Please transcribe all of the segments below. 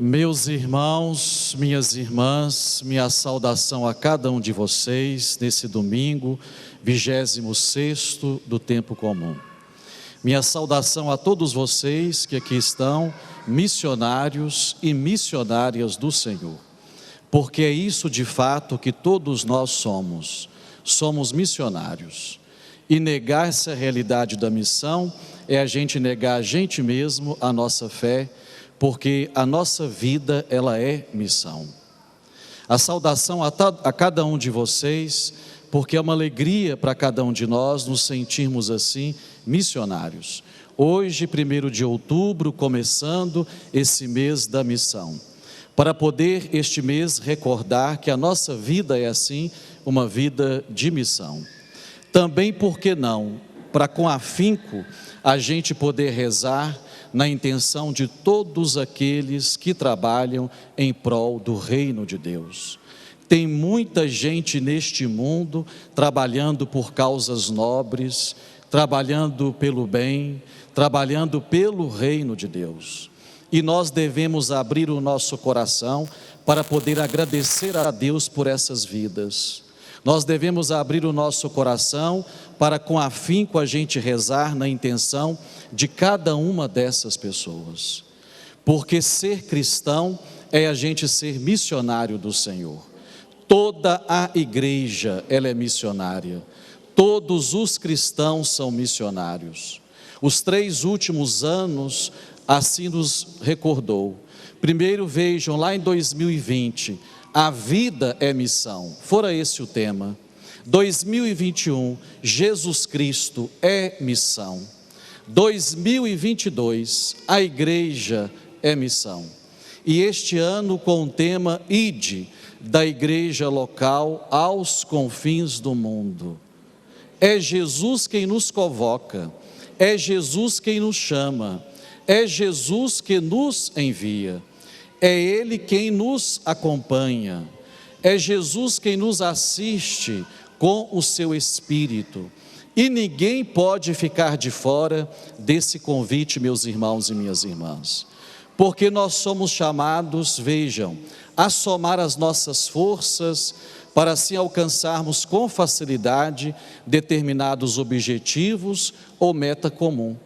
Meus irmãos, minhas irmãs, minha saudação a cada um de vocês nesse domingo, 26º do tempo comum. Minha saudação a todos vocês que aqui estão, missionários e missionárias do Senhor, porque é isso de fato que todos nós somos missionários. E negar essa realidade da missão é a gente negar a gente mesmo, a nossa fé, porque a nossa vida, ela é missão. A saudação a cada um de vocês, porque é uma alegria para cada um de nós nos sentirmos assim, missionários. Hoje, 1º de outubro, começando esse mês da missão, para poder este mês recordar que a nossa vida é assim, uma vida de missão. Também, por que não, para com afinco a gente poder rezar na intenção de todos aqueles que trabalham em prol do reino de Deus. Tem muita gente neste mundo trabalhando por causas nobres, trabalhando pelo bem, trabalhando pelo reino de Deus. E nós devemos abrir o nosso coração para poder agradecer a Deus por essas vidas. Nós devemos abrir o nosso coração para com afinco a gente rezar na intenção de cada uma dessas pessoas. Porque ser cristão é a gente ser missionário do Senhor. Toda a igreja, ela é missionária. Todos os cristãos são missionários. Os 3 últimos anos assim nos recordou. Primeiro, vejam, lá em 2020, a vida é missão, fora esse o tema. 2021, Jesus Cristo é missão. 2022, a igreja é missão. E este ano com o tema Ide, da igreja local aos confins do mundo. É Jesus quem nos convoca, é Jesus quem nos chama, é Jesus que nos envia. É Ele quem nos acompanha, é Jesus quem nos assiste com o seu Espírito. E ninguém pode ficar de fora desse convite, meus irmãos e minhas irmãs. Porque nós somos chamados, vejam, a somar as nossas forças para assim alcançarmos com facilidade determinados objetivos ou meta comum.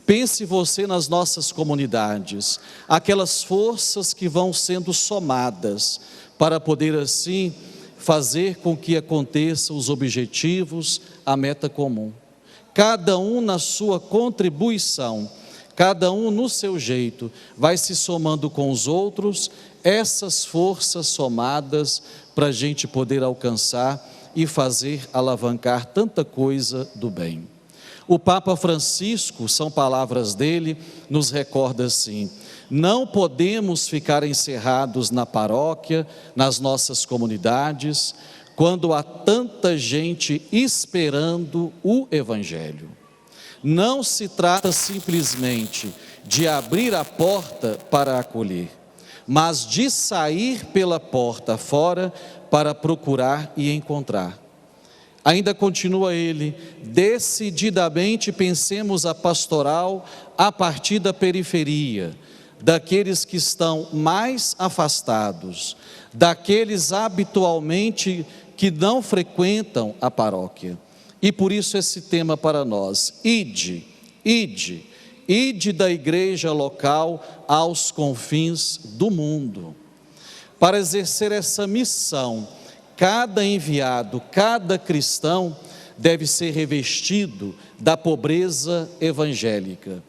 Pense você nas nossas comunidades, aquelas forças que vão sendo somadas para poder assim fazer com que aconteçam os objetivos, a meta comum. Cada um na sua contribuição, cada um no seu jeito, vai se somando com os outros, essas forças somadas para a gente poder alcançar e fazer alavancar tanta coisa do bem. O Papa Francisco, são palavras dele, nos recorda assim: não podemos ficar encerrados na paróquia, nas nossas comunidades, quando há tanta gente esperando o Evangelho. Não se trata simplesmente de abrir a porta para acolher, mas de sair pela porta fora para procurar e encontrar. Ainda continua ele: decididamente pensemos a pastoral a partir da periferia, daqueles que estão mais afastados, daqueles habitualmente que não frequentam a paróquia. E por isso esse tema para nós: ide, ide, ide da igreja local aos confins do mundo. Para exercer essa missão, cada enviado, cada cristão deve ser revestido da pobreza evangélica.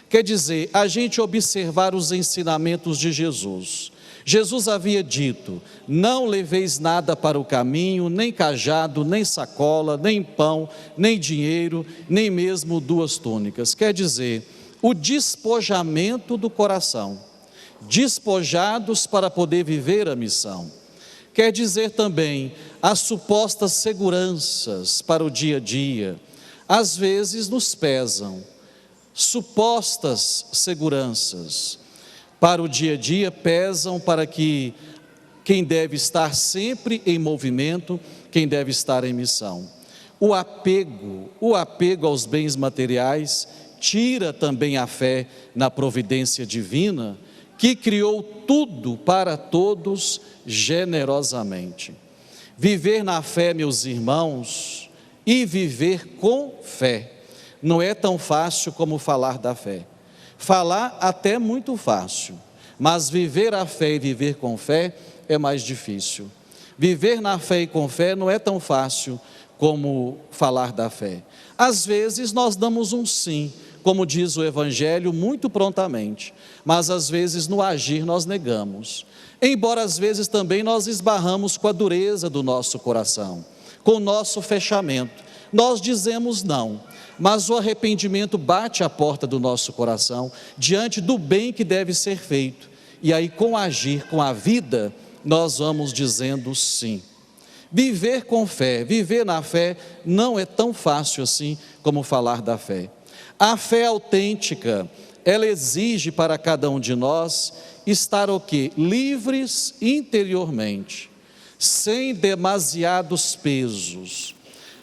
Quer dizer, a gente observar os ensinamentos de Jesus. Jesus havia dito: não leveis nada para o caminho, nem cajado, nem sacola, nem pão, nem dinheiro, nem mesmo 2 túnicas. Quer dizer, o despojamento do coração, despojados para poder viver a missão. Quer dizer também as supostas seguranças para o dia a dia, às vezes nos pesam. Supostas seguranças para o dia a dia pesam para que quem deve estar sempre em movimento, quem deve estar em missão. O apego aos bens materiais tira também a fé na providência divina, que criou tudo para todos generosamente. Viver na fé, meus irmãos, e viver com fé, não é tão fácil como falar da fé. Falar até é muito fácil, mas viver a fé e viver com fé é mais difícil. Viver na fé e com fé não é tão fácil como falar da fé. Às vezes nós damos um sim, como diz o Evangelho, muito prontamente, mas às vezes no agir nós negamos. Embora às vezes também nós esbarramos com a dureza do nosso coração, com o nosso fechamento. Nós dizemos não, mas o arrependimento bate à porta do nosso coração, diante do bem que deve ser feito. E aí com o agir, com a vida, nós vamos dizendo sim. Viver com fé, viver na fé, não é tão fácil assim como falar da fé. A fé autêntica, ela exige para cada um de nós estar o quê? Livres interiormente, sem demasiados pesos.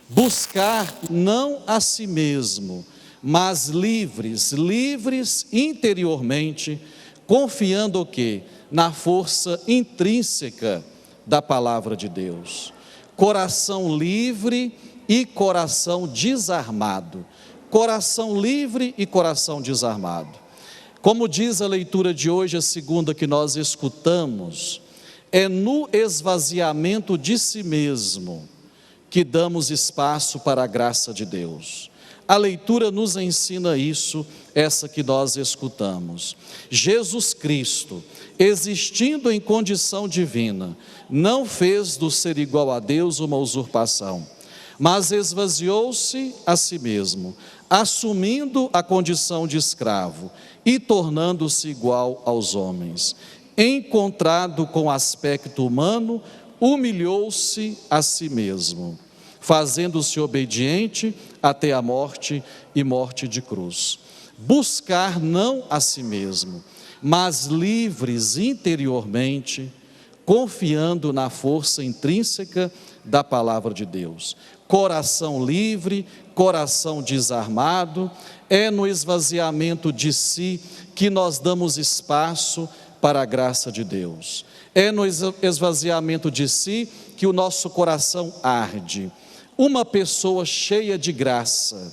Buscar não a si mesmo, mas livres interiormente, confiando o quê? Na força intrínseca da palavra de Deus. Coração livre e coração desarmado. Coração livre e coração desarmado. Como diz a leitura de hoje, a segunda que nós escutamos, é no esvaziamento de si mesmo que damos espaço para a graça de Deus. A leitura nos ensina isso, essa que nós escutamos. Jesus Cristo, existindo em condição divina, não fez do ser igual a Deus uma usurpação, mas esvaziou-se a si mesmo, assumindo a condição de escravo e tornando-se igual aos homens. Encontrado com aspecto humano, humilhou-se a si mesmo, fazendo-se obediente até a morte e morte de cruz. Buscar não a si mesmo, mas livres interiormente, confiando na força intrínseca da palavra de Deus. Coração livre, coração desarmado, é no esvaziamento de si que nós damos espaço para a graça de Deus. É no esvaziamento de si que o nosso coração arde. Uma pessoa cheia de graça,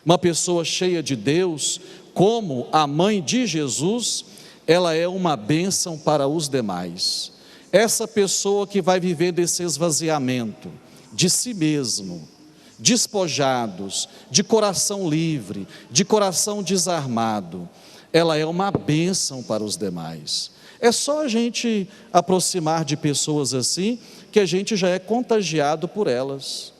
uma pessoa cheia de Deus, como a mãe de Jesus, ela é uma bênção para os demais. Essa pessoa que vai viver desse esvaziamento de si mesmo, despojados, de coração livre, de coração desarmado, ela é uma bênção para os demais. É só a gente aproximar de pessoas assim, que a gente já é contagiado por elas.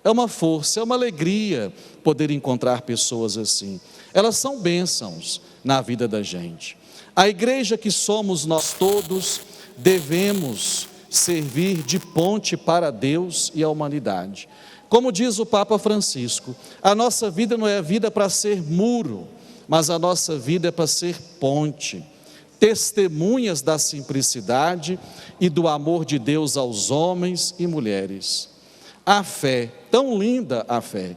É uma força, é uma alegria poder encontrar pessoas assim. Elas são bênçãos na vida da gente. A igreja que somos nós todos, devemos servir de ponte para Deus e a humanidade. Como diz o Papa Francisco, a nossa vida não é vida para ser muro, mas a nossa vida é para ser ponte, testemunhas da simplicidade e do amor de Deus aos homens e mulheres. A fé, tão linda a fé,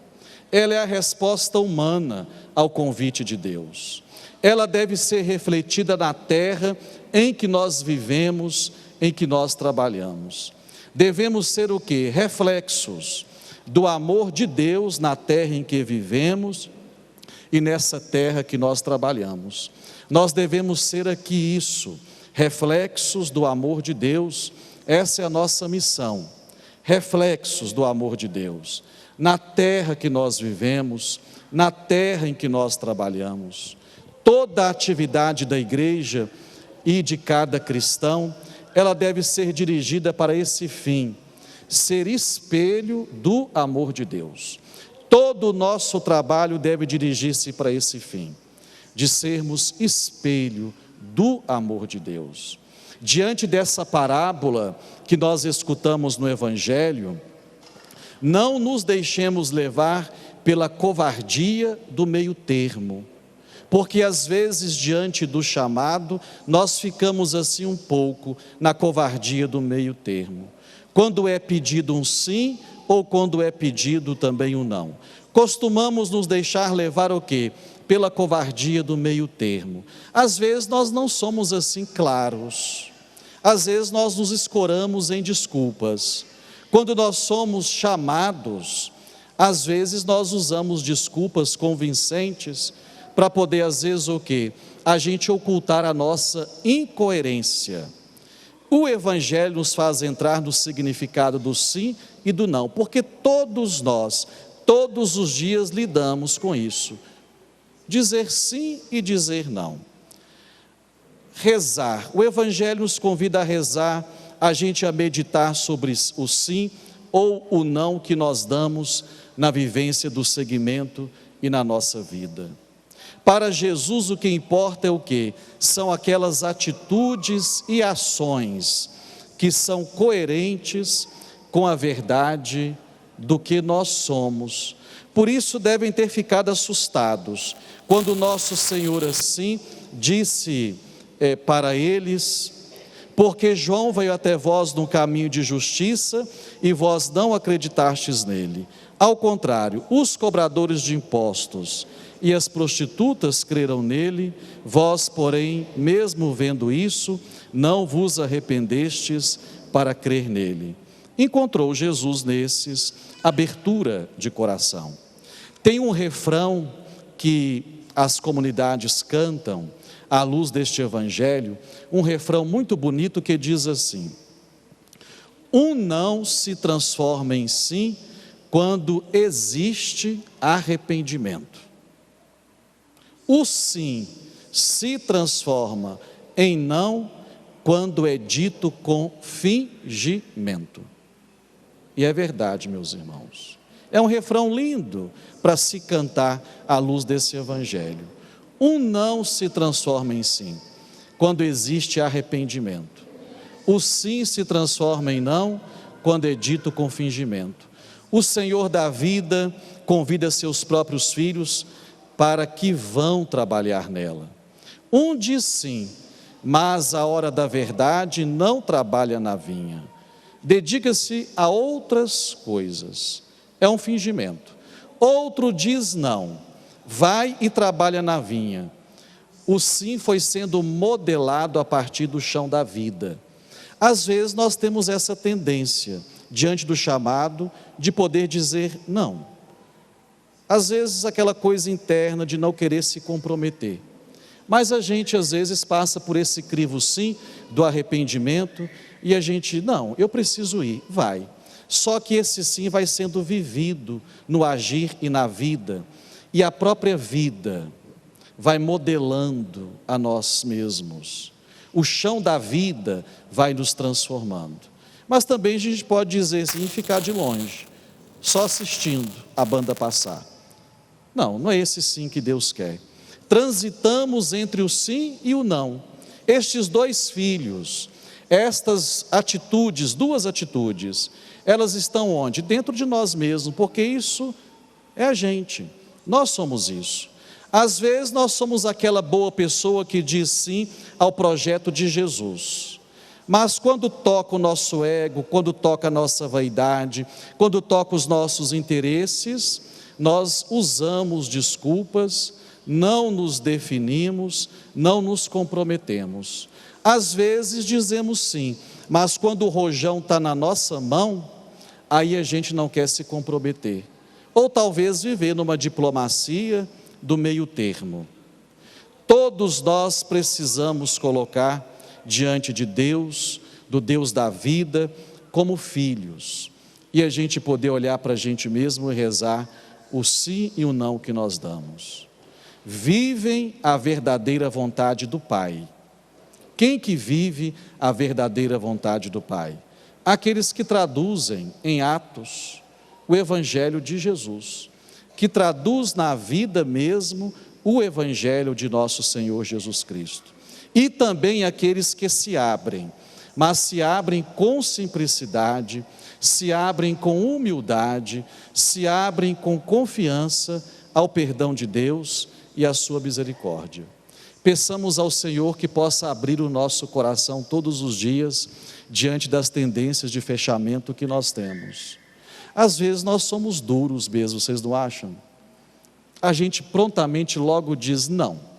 ela é a resposta humana ao convite de Deus. Ela deve ser refletida na terra em que nós vivemos, em que nós trabalhamos. Devemos ser o quê? Reflexos do amor de Deus na terra em que vivemos e nessa terra que nós trabalhamos. Nós devemos ser aqui isso, reflexos do amor de Deus. Essa é a nossa missão. Reflexos do amor de Deus, na terra que nós vivemos, na terra em que nós trabalhamos. Toda a atividade da igreja e de cada cristão, ela deve ser dirigida para esse fim, ser espelho do amor de Deus. Todo o nosso trabalho deve dirigir-se para esse fim, de sermos espelho do amor de Deus. Diante dessa parábola que nós escutamos no Evangelho, não nos deixemos levar pela covardia do meio termo, porque às vezes diante do chamado, nós ficamos assim um pouco na covardia do meio termo, quando é pedido um sim ou quando é pedido também um não. Costumamos nos deixar levar o quê? pela covardia do meio termo. Às vezes nós não somos assim claros, às vezes nós nos escoramos em desculpas. Quando nós somos chamados, às vezes nós usamos desculpas convincentes para poder, às vezes, o quê? A gente ocultar a nossa incoerência. O Evangelho nos faz entrar no significado do sim e do não, porque todos nós, todos os dias lidamos com isso. Dizer sim e dizer não. Rezar. O Evangelho nos convida a rezar, a gente a meditar sobre o sim ou o não que nós damos na vivência do segmento e na nossa vida. Para Jesus o que importa é o quê? São aquelas atitudes e ações que são coerentes com a verdade do que nós somos. Por isso devem ter ficado assustados, quando nosso Senhor assim disse para eles: porque João veio até vós num caminho de justiça e vós não acreditastes nele. Ao contrário, os cobradores de impostos e as prostitutas creram nele, vós, porém, mesmo vendo isso, não vos arrependestes para crer nele. Encontrou Jesus nesses abertura de coração. Tem um refrão que as comunidades cantam à luz deste evangelho, um refrão muito bonito que diz assim: um não se transforma em sim quando existe arrependimento. O sim se transforma em não quando é dito com fingimento. E é verdade, meus irmãos. É um refrão lindo para se cantar à luz desse evangelho. Um não se transforma em sim quando existe arrependimento. O sim se transforma em não quando é dito com fingimento. O Senhor da vida convida seus próprios filhos para que vão trabalhar nela. Um diz sim, mas à hora da verdade não trabalha na vinha. Dedica-se a outras coisas. É um fingimento. Outro diz não, vai e trabalha na vinha. O sim foi sendo modelado a partir do chão da vida. Às vezes nós temos essa tendência, diante do chamado, de poder dizer não. Às vezes aquela coisa interna de não querer se comprometer. Mas a gente às vezes passa por esse crivo sim do arrependimento e a gente, não, eu preciso ir, vai. Só que esse sim vai sendo vivido no agir e na vida. E a própria vida vai modelando a nós mesmos. O chão da vida vai nos transformando. Mas também a gente pode dizer assim, ficar de longe, só assistindo a banda passar. Não é esse sim que Deus quer. Transitamos entre o sim e o não. Estes dois filhos, estas atitudes, duas atitudes, elas estão onde? Dentro de nós mesmos, porque isso é a gente. Nós somos isso. Às vezes nós somos aquela boa pessoa que diz sim ao projeto de Jesus. Mas quando toca o nosso ego, quando toca a nossa vaidade, quando toca os nossos interesses, nós usamos desculpas, não nos definimos, não nos comprometemos. Às vezes dizemos sim, mas quando o rojão está na nossa mão, aí a gente não quer se comprometer. Ou talvez viver numa diplomacia do meio termo. Todos nós precisamos colocar diante de Deus, do Deus da vida, como filhos. E a gente poder olhar para a gente mesmo e rezar o sim e o não que nós damos. Vivem a verdadeira vontade do Pai. Quem que vive a verdadeira vontade do Pai? Aqueles que traduzem em atos o Evangelho de Jesus, que traduz na vida mesmo o Evangelho de nosso Senhor Jesus Cristo. E também aqueles que se abrem, mas se abrem com simplicidade, se abrem com humildade, se abrem com confiança ao perdão de Deus e à sua misericórdia. Peçamos ao Senhor que possa abrir o nosso coração todos os dias diante das tendências de fechamento que nós temos. Às vezes nós somos duros mesmo, vocês não acham? a gente prontamente logo diz não.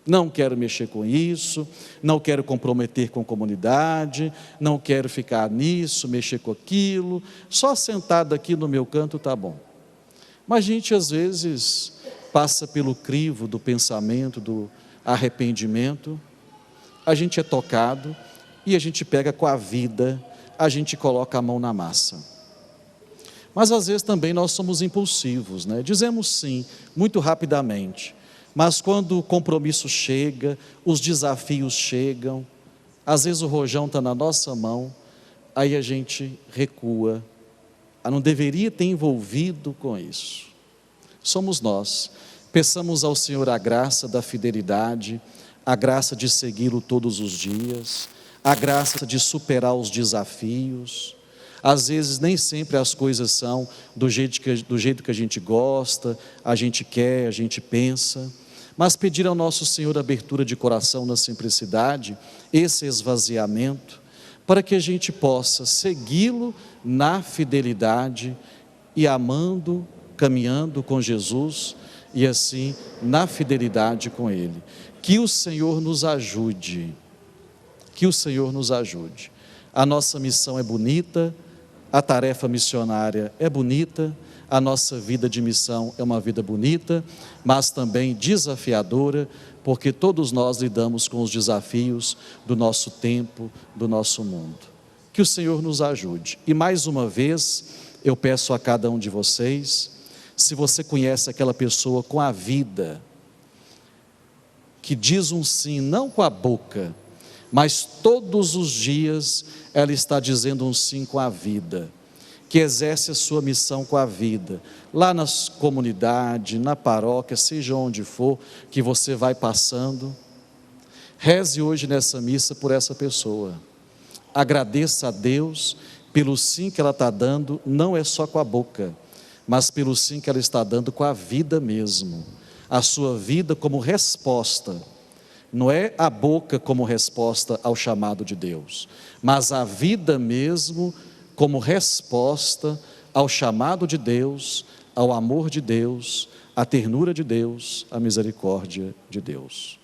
Não quero mexer com isso, não quero comprometer com a comunidade, não quero ficar nisso, mexer com aquilo, só sentado aqui no meu canto está bom. Mas a gente às vezes passa pelo crivo do pensamento, do arrependimento, a gente é tocado e a gente pega com a vida, a gente coloca a mão na massa. Mas às vezes também nós somos impulsivos, né? Dizemos sim, muito rapidamente. Mas quando o compromisso chega, os desafios chegam, às vezes o rojão está na nossa mão, aí a gente recua, não deveria ter envolvido com isso. Somos nós, peçamos ao Senhor a graça da fidelidade, a graça de segui-lo todos os dias, a graça de superar os desafios. Às vezes nem sempre as coisas são do jeito que a gente gosta, a gente quer, a gente pensa, mas pedir ao nosso Senhor abertura de coração na simplicidade, esse esvaziamento, para que a gente possa segui-lo na fidelidade e amando, caminhando com Jesus e assim na fidelidade com Ele. Que o Senhor nos ajude, que o Senhor nos ajude. A nossa missão é bonita, a tarefa missionária é bonita, a nossa vida de missão é uma vida bonita, mas também desafiadora, porque todos nós lidamos com os desafios do nosso tempo, do nosso mundo. Que o Senhor nos ajude. E mais uma vez, eu peço a cada um de vocês, se você conhece aquela pessoa com a vida, que diz um sim, não com a boca, mas todos os dias ela está dizendo um sim com a vida, que exerce a sua missão com a vida, lá na comunidade, na paróquia, seja onde for, que você vai passando, reze hoje nessa missa por essa pessoa, agradeça a Deus pelo sim que ela está dando, não é só com a boca, mas pelo sim que ela está dando com a vida mesmo, a sua vida como resposta, não é a boca como resposta ao chamado de Deus, mas a vida mesmo como resposta ao chamado de Deus, ao amor de Deus, à ternura de Deus, à misericórdia de Deus.